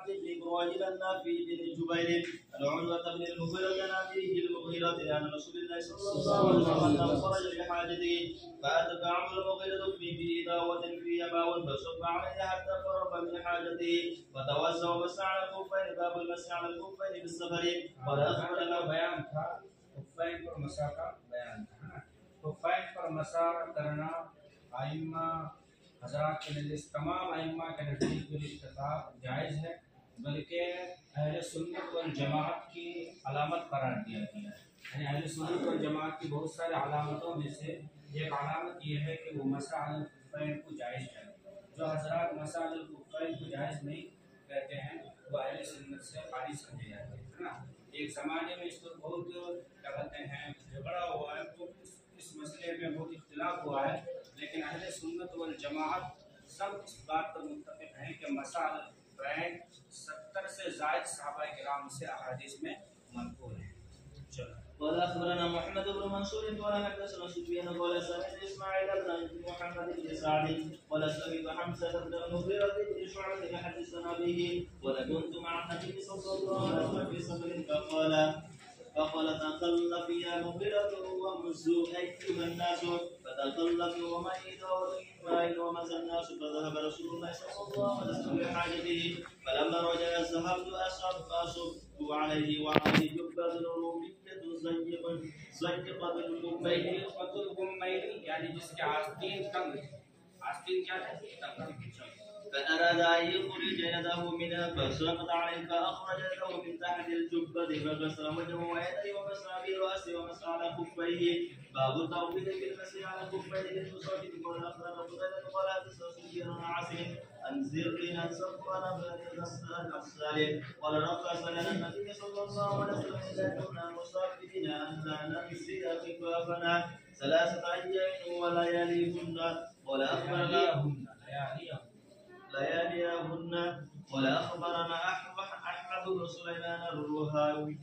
عبد بن ابراهيم النافع بن جبير عن عروة بن المغيرة عن أبيه المغيرة عن رسول الله صلى الله عليه وسلم أنه خرج لحاجته فأتبعه المغيرة في داوة فيها ماء فصب عليه حتى فرغ من حاجته فتوسع ومسح على الخفين. باب المسح على الخفين بالسفر. قال أخبرنا बयान था खुफ़ैन पर मसा का बयान था ना। खुफ़ैन पर मसा करना आइम्मा हज़रात के नज़दीक तमाम आइम्मा के नज़दीक बिल-इत्तिफ़ाक़ जायज़ है, बल्कि अहले सुन्नत वल जमाअत की अलामत करार दिया गया है। यानी अहले सुन्नत वल जमाअत की बहुत सारे अलामतों में से एक अलामत ये है कि वो मसा अल खुफ़ैन को जायज़ है। जो हज़रात मसा अल खुफ़ैन को जायज़ नहीं कहते हैं वो अहले सुन्नत से खारिज समझे जाते हैं, है ना। एक ज़माने में इस पर बहुत क्या कहते हैं झगड़ा हुआ है, तो इस मसले में बहुत इख्तिलाफ हुआ है, लेकिन अहले सुन्नत वल जमाअत सब इस बात पर मुत्तफ़िक़ हैं कि मसा अल खुफ़ैन 70 से ज़ायद सहाबा किराम से अहादीस में मनक़ूल है। चलो। قال أخبرنا محمد بن منصور قال حدثنا سفيان قال سمعت إسماعيل بن محمد بن سعد قال سمعت حمزة بن المغيرة بن شعبة يحدثنا به ولكنت مع النبي صلى الله عليه وسلم في سفر فقال تخلف يا مغيرة ومزوا أيها الناس فتخلف ومن ومزى الناس فذهب رسول الله صلى الله عليه وسلم لحاجته فلما رجع ذهبت أصب عليه وعليه جبة رومية زيقة الغمैल यानी जिसके आस्तीन तंग, आस्तीन क्या है तंग। فأراد أن يخرج يده منها فسقط عليه فأخرج يده من تحت الجبة فغسل وجهه ويديه ومسح برأسه ومسح على خفيه. باب التوحيد في المسح على خفيه للمصلي. قال أخبرنا قتيبة قال حدثنا سفيان عن عاصم عن زر عن صفوان بن الصالح قال رخص لنا النبي صلى الله عليه وسلم إذا كنا مسافرين أن لا ننسي خفافنا 3 أيام ولياليهن. قال أخبرنا لياليهن. قال أخبرنا أحمد بن سليمان الرهاوي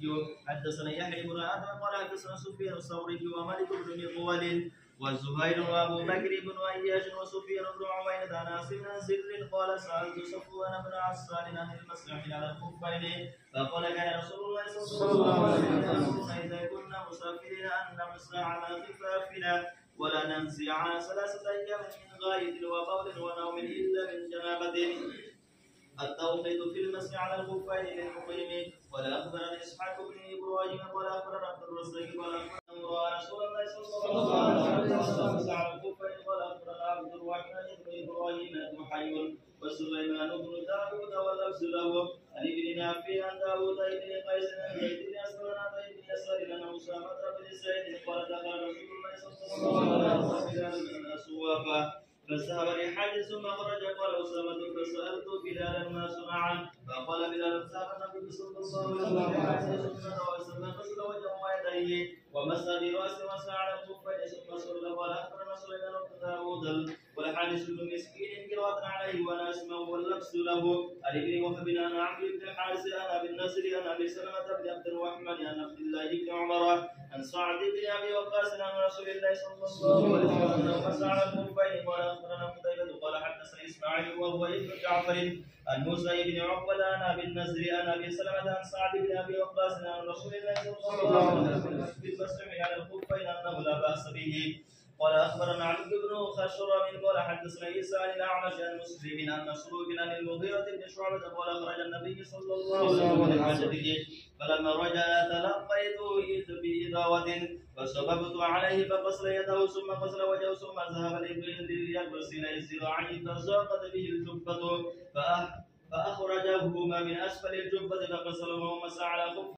حدثنا يحيى بن آدم قال حدثنا سفيان الثوري ومالك بن مغول والزهير وأبو بكر بن أياش وسفيان بن عوينة عن عاصم بن زر قال سألت صفوان بن عسال عن المسح على الخفين فقال كان رسول الله صلى الله عليه وسلم إذا كنا مسافرين أن نمسح على خفافنا ولا ننزع على 3 أيام من غاية وبول ونوم إلا من جنابة. التوقيت في المسح على الخفين للمقيم. ولا أخبرنا إسحاق بن إبراهيم ولا أخبرنا عبد الرزاق ولا أخبرنا رأى رسول الله صلى الله عليه وسلم على الخفين. ولا أخبرنا عبد الرحمن بن إبراهيم محيون وسليمان بن داود واللفظ له عن ابن نافع عن داود بن قيس عن زيد بن أسلم عن ابن يسار عن أسامة بن زيد قال دخل رسول الله صلى الله عليه وسلم أسوافا فذهب لحاجز ثم خرج. قال أسامة فسألت بلالا ما صنع فقال بلال ذهب النبي صلى الله عليه وسلم غسل وجهه ويديه ومسح برأسه ومسح على الخفين ثم صلى. قال أخبرنا سليمان بن داود والحارث بن مسكين قراءة عليه وناسما واللبس له عن ابن وهب عن عمرو بن الحارث عن أبي النصر عن أبي سلمة بن عبد الرحمن عن عبد الله بن عمر عن سعد بن أبي وقاص عن رسول الله صلى الله عليه وسلم مسح على الخفين. قال أخبرنا قتيبة قال حدثنا إسماعيل وهو ابن جعفر عن موسى بن عقبة عن أبي النضر عن أبي سلمة عن سعد بن أبي وقاص عن رسول الله صلى الله عليه وسلم في المسح على الخفين أنه لا بأس به. قال أخبرنا علي بن خشرم قال حدثنا عيسى عن الأعمش عن مسلم عن مسروق عن المغيرة بن شعبة قال خرج النبي صلى الله عليه وسلم لحاجته فلما رجع تلقيته بإضاوة فصببت عليه فغسل يده ثم غسل وجهه ثم ذهب ليغسل ذراعيه فساقط به الجبة فأخرجهما من أسفل الجبة فغسلهما ومسح على خفه